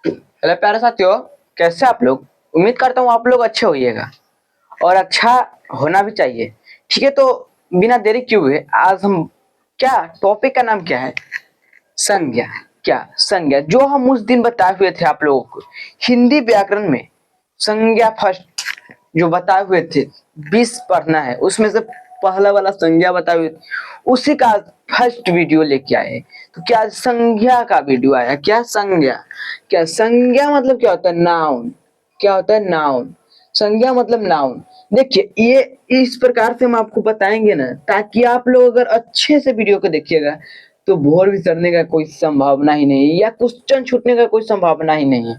Hello प्यारे साथियों, कैसे आप लोग। उम्मीद करता हूँ आप लोग अच्छे होइएगा और अच्छा होना भी चाहिए। ठीक है, तो बिना देरी किए हुए आज हम क्या टॉपिक का नाम क्या है? संज्ञा। क्या संज्ञा जो हम उस दिन बताए हुए थे आप लोगों को हिंदी व्याकरण में। संज्ञा फर्स्ट जो बताए हुए थे 20 पढ़ना है, उसमें से पहला वाला संज्ञा बताए हुए थे, उसी का फर्स्ट वीडियो लेके आए। तो क्या संज्ञा का वीडियो आया? क्या संज्ञा? क्या संज्ञा मतलब क्या होता है? नाउन। क्या होता है? नाउन। संज्ञा मतलब नाउन। देखिए, ये इस प्रकार से हम आपको बताएंगे ना, ताकि आप लोग अगर अच्छे से वीडियो को देखिएगा तो बोर भी करने का कोई संभावना ही नहीं है या क्वेश्चन छूटने का कोई संभावना ही नहीं है।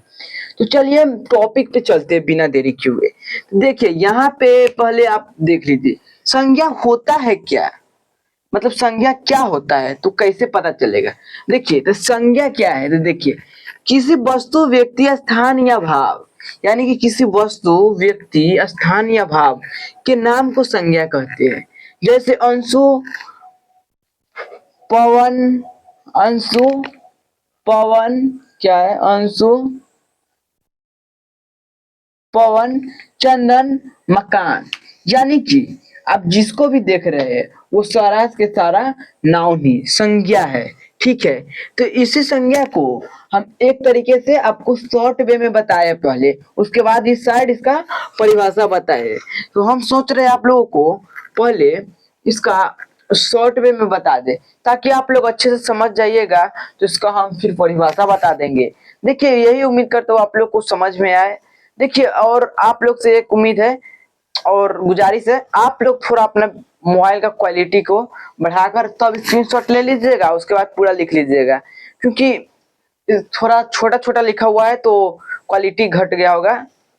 तो चलिए हम टॉपिक पे चलते हैं बिना देरी किए हुए। देखिए, यहाँ पे पहले आप देख लीजिए संज्ञा होता है क्या, मतलब संज्ञा क्या होता है, तो कैसे पता चलेगा। देखिए, तो संज्ञा क्या है, तो देखिए किसी वस्तु, व्यक्ति, स्थान या भाव, यानी कि किसी वस्तु, व्यक्ति, स्थान या भाव के नाम को संज्ञा कहते हैं। जैसे अंशु, पवन, अंशु, पवन, क्या है? अंशु, पवन, चंदन, मकान। यानी कि आप जिसको भी देख रहे हैं वो सारा के सारा नाउन ही संज्ञा है। ठीक है, तो इसी संज्ञा को हम एक तरीके से आपको शॉर्ट वे में बताए पहले, उसके बाद इस साइड इसका परिभाषा बताए। तो हम सोच रहे हैं आप लोगों को पहले इसका शॉर्ट वे में बता दे ताकि आप लोग अच्छे से समझ जाइएगा। तो इसका हम फिर परिभाषा बता देंगे। देखिए, यही उम्मीद करता हूँ आप लोग को समझ में आए। देखिए, और आप लोग से एक उम्मीद है और गुजारिश है, आप लोग थोड़ा अपना मोबाइल का क्वालिटी को बढ़ाकर तब स्क्रीनशॉट ले लीजिएगा, उसके बाद पूरा लिख लीजिएगा, क्योंकि थोड़ा छोटा छोटा लिखा हुआ है तो क्वालिटी घट गया होगा,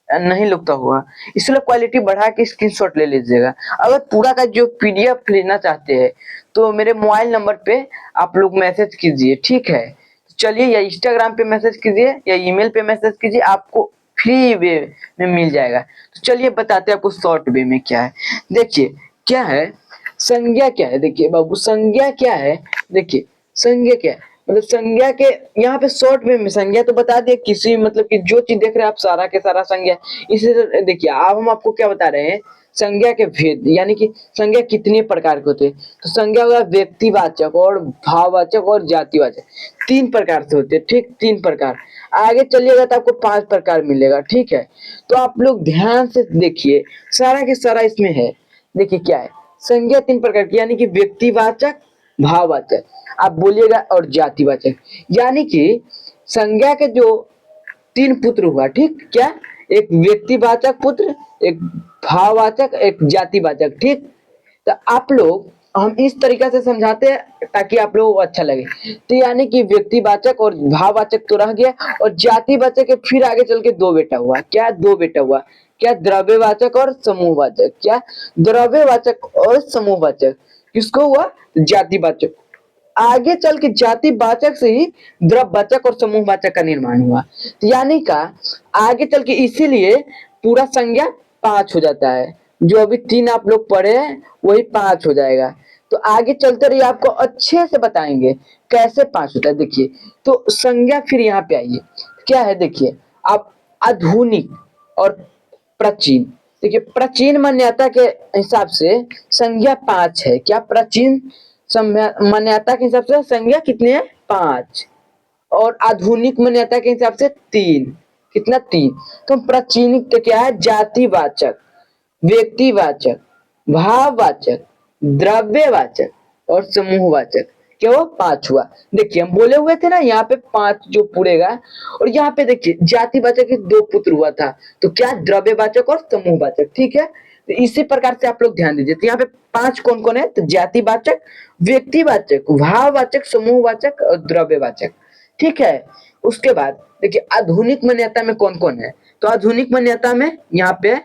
नहीं लिखता हुआ, इसलिए क्वालिटी बढ़ा के स्क्रीनशॉट ले लीजिएगा। अगर पूरा का जो पीडीएफ लेना चाहते हैं तो मेरे मोबाइल नंबर पे आप लोग मैसेज कीजिए। ठीक है, चलिए, या इंस्टाग्राम पे मैसेज कीजिए या ईमेल पे मैसेज कीजिए, आपको फ्री वे में मिल जाएगा। तो चलिए बताते हैं आपको शॉर्ट वे में क्या है। देखिए क्या है संज्ञा, क्या है? देखिए बाबू, संज्ञा क्या है? देखिए संज्ञा क्या है, मतलब संज्ञा के यहाँ पे शॉर्ट वे में संज्ञा तो बता दिए, किसी मतलब कि जो चीज देख रहे हैं आप सारा के सारा संज्ञा। इसी से देखिए, अब हम आपको क्या बता रहे हैं, संज्ञा के भेद, यानी कि संज्ञा कितने प्रकार के होते हैं। तो संज्ञा होगा व्यक्तिवाचक और भाववाचक और जातिवाचक, 3 प्रकार से होते हैं। ठीक, 3 प्रकार। आगे चलिएगा तो आपको 5 प्रकार मिलेगा। ठीक है, तो आप लोग ध्यान से देखिए, सारा के सारा इसमें है। देखिए क्या है, संज्ञा 3 प्रकार की, यानी कि व्यक्तिवाचक, भाववाचक, आप बोलिएगा, और जातिवाचक। यानी कि संज्ञा के जो 3 पुत्र हुआ, ठीक, क्या? एक व्यक्तिवाचक पुत्र, एक भाववाचक, एक जातिवाचक। ठीक, तो आप लोग हम इस तरीका से समझाते हैं ताकि आप लोगों को अच्छा लगे। तो यानी कि व्यक्तिवाचक और भाववाचक तो रह गया, और जातिवाचक के फिर आगे चल के 2 बेटा हुआ। क्या? 2 बेटा हुआ। क्या? द्रव्यवाचक और समूहवाचक। क्या? द्रव्यवाचक और समूहवाचक। किसको हुआ? जातिवाचक। आगे चल के जातिवाचक से ही द्रव्यवाचक और समूहवाचक का निर्माण हुआ। तो यानी का आगे चल के इसीलिए पूरा संज्ञा 5 हो जाता है। जो अभी 3 आप लोग पढ़े हैं वही 5 हो जाएगा। तो आगे चलते रहिए, आपको अच्छे से बताएंगे कैसे 5 होता है। देखिए, तो संज्ञा फिर यहाँ पे आइए, क्या है? देखिए, आप आधुनिक और प्राचीन। देखिए, प्राचीन मान्यता के हिसाब से संज्ञा 5 है। क्या? प्राचीन मान्यता के हिसाब से संज्ञा कितने हैं? 5। और आधुनिक मान्यता के हिसाब से 3। कितना? 3। तो प्राचीन तो क्या है? जातिवाचक, व्यक्तिवाचक, भाववाचक, द्रव्यवाचक और समूहवाचक। क्या वो 5 हुआ? देखिए, हम बोले हुए थे ना यहाँ पे 5 जो पूरेगा। और यहाँ पे देखिए जातिवाचक के 2 पुत्र हुआ था, तो क्या? द्रव्यवाचक और समूहवाचक। ठीक है, तो इसी प्रकार से आप लोग ध्यान दीजिए। तो यहाँ पे 5 कौन कौन है? तो जातिवाचक, व्यक्तिवाचक, भाववाचक, समूहवाचक और द्रव्यवाचक। ठीक है, उसके बाद देखिए आधुनिक मान्यता में कौन कौन है। तो आधुनिक मान्यता में यहाँ पे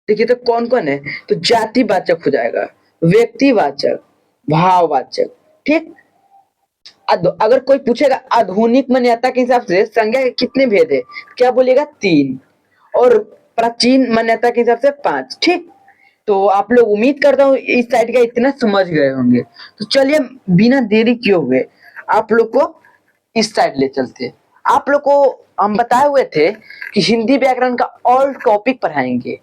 देखिए तो कौन कौन है, तो जातिवाचक हो जाएगा, व्यक्तिवाचक, भाववाचक। ठीक, अगर कोई पूछेगा आधुनिक मान्यता के हिसाब से संज्ञा के कितने भेद है, क्या बोलेगा? 3। और प्राचीन मान्यता के हिसाब से 5। ठीक, तो आप लोग उम्मीद करता हूँ इस साइड का इतना समझ गए होंगे। तो चलिए बिना देरी किए हुए आप लोग को इस साइड ले चलते हैं। आप लोग को हम बताए हुए थे कि हिंदी व्याकरण का ऑल टॉपिक पढ़ाएंगे।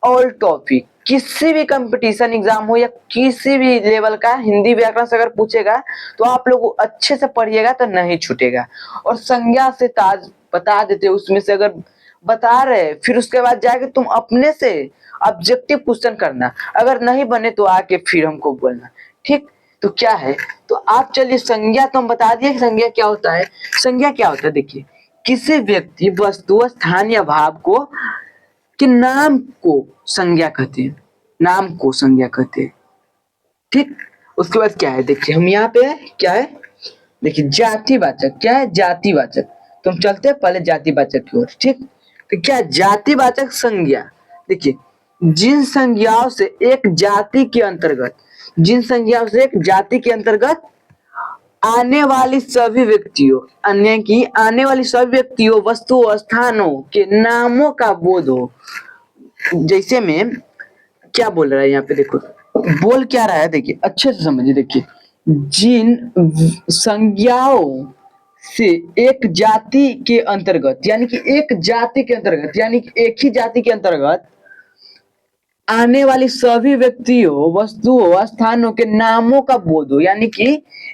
ऑल टॉपिक किसी भी कंपटीशन एग्जाम हो या किसी भी लेवल का हिंदी व्याकरण से अगर पूछेगा तो आप लोग अच्छे से पढ़िएगा तो नहीं छूटेगा। और संज्ञा से ताज बता देते उसमें से अगर बता रहे फिर उसके बाद जाके तुम अपने से ऑब्जेक्टिव क्वेश्चन करना, अगर नहीं बने तो आके फिर हमको बोलना। ठीक, तो क्या है, तो आप चलिए संज्ञा तो हम बता दिए संज्ञा क्या होता है। संज्ञा क्या होता है देखिए, किसी व्यक्ति वस्तु स्थान या भाव को कि नाम को संज्ञा कहते हैं, नाम को संज्ञा कहते हैं। ठीक, उसके बाद क्या है देखिए, हम यहाँ पे क्या है देखिए जातिवाचक, क्या है जातिवाचक। तो हम चलते हैं पहले जातिवाचक की ओर। ठीक, तो क्या जातिवाचक संज्ञा, देखिए जिन संज्ञाओं से एक जाति के अंतर्गत, जिन संज्ञाओं से एक जाति के अंतर्गत आने वाली सभी व्यक्तियों, अन्य की आने वाली सभी व्यक्तियों वस्तुओं स्थानों के नामों का बोध हो। जैसे में क्या बोल रहा है यहाँ पे देखो, बोल क्या रहा है देखिए अच्छे से समझिए। देखिए जिन संज्ञाओं से एक जाति के अंतर्गत, यानी कि एक जाति के अंतर्गत, यानी कि एक ही जाति के अंतर्गत आने वाली सभी व्यक्तियों वस्तुओं स्थानों के नामों का बोध हो, यानी कि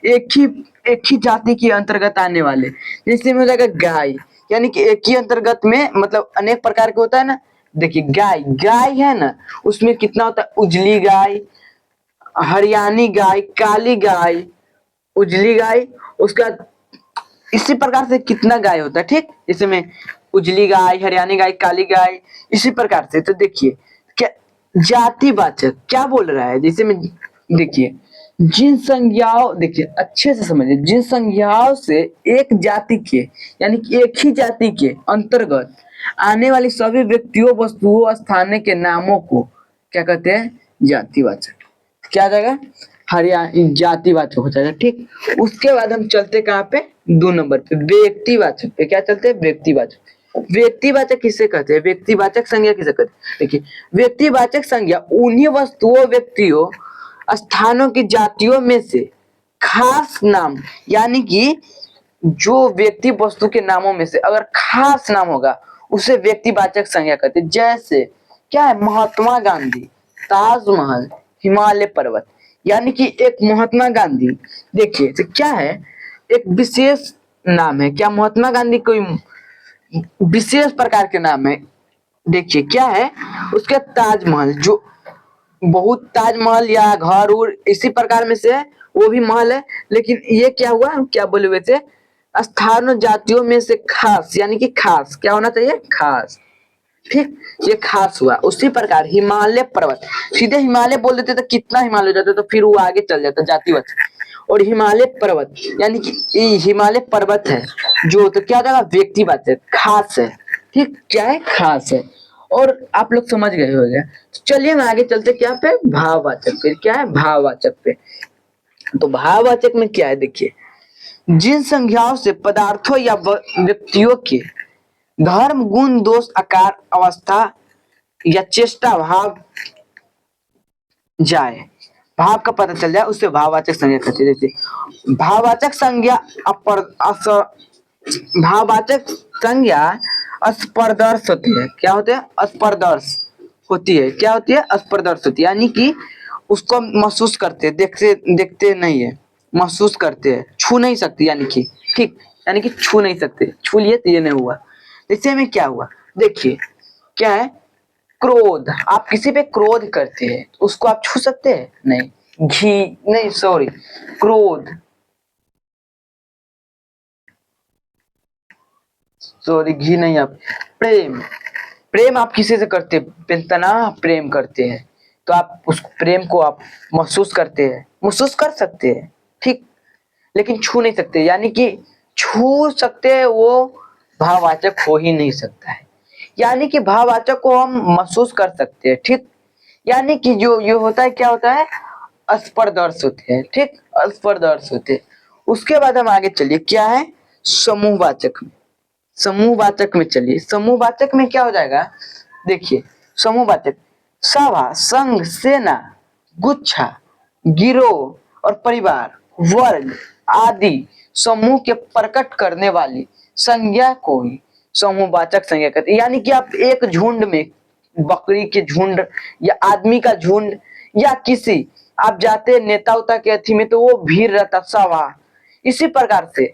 एक ही जाति के अंतर्गत आने वाले। जैसे में हो जाएगा गाय, यानी कि एक ही अंतर्गत में मतलब अनेक प्रकार के होता है ना। देखिए गाय, गाय है ना, उसमें कितना होता है, उजली गाय, हरियाणी गाय, काली गाय, उजली गाय, उसका इसी प्रकार से कितना गाय होता है। ठीक, इसमें उजली गाय, हरियाणी गाय, काली गाय, इसी प्रकार से। तो देखिए क्या जातिवाचक क्या बोल रहा है, जैसे में देखिए जिन संज्ञाओं, देखिए अच्छे से समझिए, जिन संज्ञाओं से एक जाति के, यानी कि एक ही जाति के अंतर्गत आने वाली सभी व्यक्तियों वस्तुओं स्थान के नामों को क्या कहते हैं, जातिवाचक। क्या आ जाएगा, हरियाणा जातिवाचक हो जाएगा। ठीक, उसके बाद हम चलते कहाँ पे, 2 नंबर पे व्यक्तिवाचक पे। क्या चलते हैं, व्यक्तिवाचक। व्यक्तिवाचक किसे कहते हैं, व्यक्तिवाचक संज्ञा किसे कहते हैं, देखिए व्यक्तिवाचक संज्ञा उन्हीं वस्तुओं व्यक्तियों स्थानों की जातियों में से खास नाम, यानी कि जो व्यक्ति वस्तु के नामों में से अगर खास नाम होगा उसे व्यक्तिवाचक संज्ञा कहते हैं। जैसे क्या है, महात्मा गांधी, ताजमहल, हिमालय पर्वत, यानी कि एक महात्मा गांधी, देखिए तो क्या है, एक विशेष नाम है। क्या महात्मा गांधी कोई विशेष प्रकार के नाम है। देखिए क्या है, उसके ताजमहल, जो बहुत ताजमहल या घर उर इसी प्रकार में से है, वो भी महल है। लेकिन ये क्या हुआ, क्या बोले हुए थे, स्थानों जातियों में से खास, यानी कि खास क्या होना चाहिए, खास। ठीक, ये खास हुआ। उसी प्रकार हिमालय पर्वत, सीधे हिमालय बोल देते तो कितना हिमालय हो जाता, तो फिर वो आगे चल जाता जातिवाचक। और हिमालय पर्वत, यानी कि ये हिमालय पर्वत है जो, तो क्या हो जाएगा, व्यक्तिवाचक, खास है। ठीक, क्या है, खास है। और आप लोग समझ गए हो गया। तो चलिए हम आगे चलते क्या पे, भाववाचक पे। क्या है, भाववाचक पे। तो भाववाचक में क्या है देखिए, जिन संज्ञाओं से पदार्थों या व्यक्तियों के धर्म गुण दोष आकार अवस्था या चेष्टा भाव जाए, भाव का पता चल जाए, उससे भाववाचक संज्ञा कहते हैं। जैसे भाववाचक संज्ञा भाववाचक संज्ञा अस्पर्दर्श होती है। क्या होते हैं, अस्पर्दर्श होती है। क्या होती है, अस्पर्दर्श होती है, यानी कि उसको हम महसूस करते हैं, देखते देखते नहीं है, महसूस करते हैं, छू नहीं सकते, यानी कि ठीक, यानी कि छू नहीं सकते, छू लिए तो ये नहीं हुआ। जैसे में क्या हुआ देखिए, क्या है, क्रोध, आप किसी पे क्रोध करते हैं तो उसको आप छू सकते हैं, नहीं। घी नहीं, सॉरी, क्रोध, सॉरी घी नहीं, आप प्रेम, प्रेम आप किसी से करते हैं, बेतना प्रेम करते हैं, तो आप उस प्रेम को आप महसूस करते हैं, महसूस कर सकते हैं। ठीक, लेकिन छू नहीं सकते, यानी कि छू सकते हैं वो भाववाचक हो ही नहीं सकता है। यानी कि भाववाचक को हम महसूस कर सकते हैं। ठीक, यानी कि जो ये होता है, क्या होता है, स्पर्शदर्श होते हैं। ठीक, स्पर्शदर्श होते हैं। उसके बाद हम आगे चलिए, क्या है, समूहवाचक में। समूहवाचक में चलिए, समूहवाचक में क्या हो जाएगा देखिए, समूहवाचक सभा, संघ, सेना, गुच्छा, गिरोह और परिवार, वर्ग आदि समूह के प्रकट करने वाली संज्ञा को ही समूहवाचक संज्ञा कहते हैं। यानी कि आप एक झुंड में, बकरी के झुंड या आदमी का झुंड या किसी, आप जाते नेता उता के अथी में तो वो भीड़ रहता सभा। इसी प्रकार से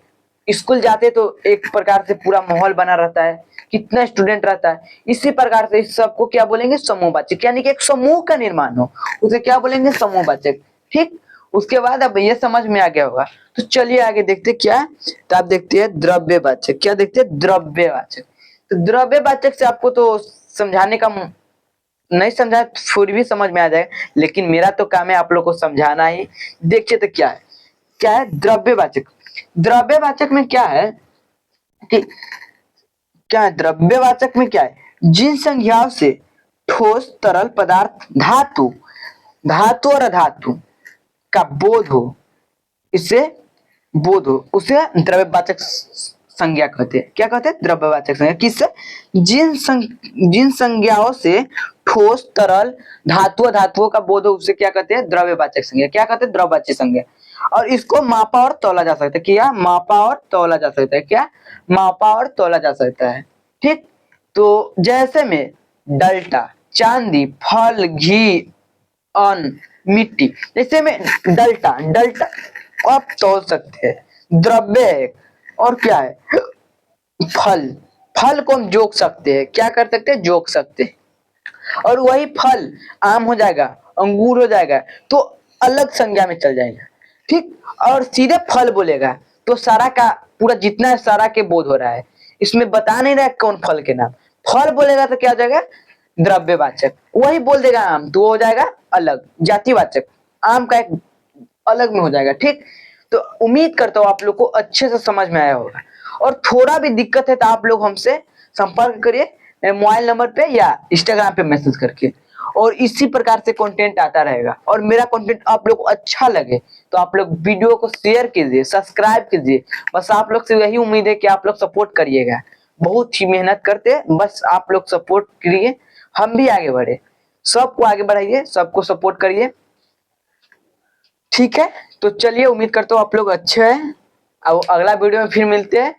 स्कूल जाते तो एक प्रकार से पूरा माहौल बना रहता है, कितना स्टूडेंट रहता है। इसी प्रकार से इस सबको क्या बोलेंगे? समूहवाचक। यानी कि एक समूह का निर्माण हो उसे क्या बोलेंगे? समूहवाचक। ठीक, उसके बाद अब ये समझ में आ गया होगा, तो चलिए आगे देखते क्या है। तो आप देखते हैं द्रव्यवाचक। क्या देखते हैं? द्रव्यवाचक। तो द्रव्यवाचक से आपको तो समझाने का नहीं समझा फिर भी समझ में आ जाएगा, लेकिन मेरा तो काम है आप लोग को समझाना ही। देखिए तो क्या है, क्या है द्रव्यवाचक। द्रव्यवाचक में क्या है कि क्या है? द्रव्यवाचक में क्या है? जिन संज्ञाओं से ठोस, तरल पदार्थ, धातु, धातु और अधातु का बोध हो, इसे बोध हो, उसे द्रव्यवाचक संज्ञा कहते हैं। क्या कहते हैं? द्रव्यवाचक संज्ञा। किससे? जिन संज्ञाओं से ठोस, तरल, धातु, धातुओं का बोध हो उसे क्या कहते हैं? द्रव्यवाचक संज्ञा। क्या कहते हैं? द्रव्यवाचक संज्ञा। और इसको मापा और तौला जा सकता है। क्या? मापा और तौला जा सकता है। क्या? मापा और तौला जा सकता है। ठीक, तो जैसे में डल्टा, चांदी, फल, घी, अन्न, मिट्टी। जैसे में डल्टा, डल्टा आप तोल सकते हैं, द्रव्य है। और क्या है? फल, फल को हम जोक सकते हैं। क्या कर सकते हैं? जोक सकते हैं। और वही फल आम हो जाएगा, अंगूर हो जाएगा, तो अलग संज्ञा में चल जाएगा। ठीक, और सीधे फल बोलेगा तो सारा का पूरा जितना सारा के बोध हो रहा है, इसमें बता नहीं रहा है कौन फल के नाम। फल बोलेगा तो क्या हो जाएगा? द्रव्यवाचक। वही बोल देगा आम तो वो हो जाएगा अलग, जातिवाचक। आम का एक अलग में हो जाएगा। ठीक, तो उम्मीद करता हूँ आप लोग को अच्छे से समझ में आया होगा। और थोड़ा भी दिक्कत है तो आप लोग हमसे संपर्क करिए मेरे मोबाइल नंबर पे या इंस्टाग्राम पे मैसेज करके। और इसी प्रकार से कंटेंट आता रहेगा। और मेरा कंटेंट आप लोग को अच्छा लगे तो आप लोग वीडियो को शेयर कीजिए, सब्सक्राइब कीजिए। बस आप लोग से यही उम्मीद है कि आप लोग सपोर्ट करिएगा। बहुत ही मेहनत करते हैं, बस आप लोग सपोर्ट करिए, हम भी आगे बढ़े। सबको आगे बढ़ाइए, सबको सपोर्ट करिए। ठीक है, तो चलिए उम्मीद करता हूँ आप लोग अच्छे हैं। अब अगला वीडियो में फिर मिलते हैं।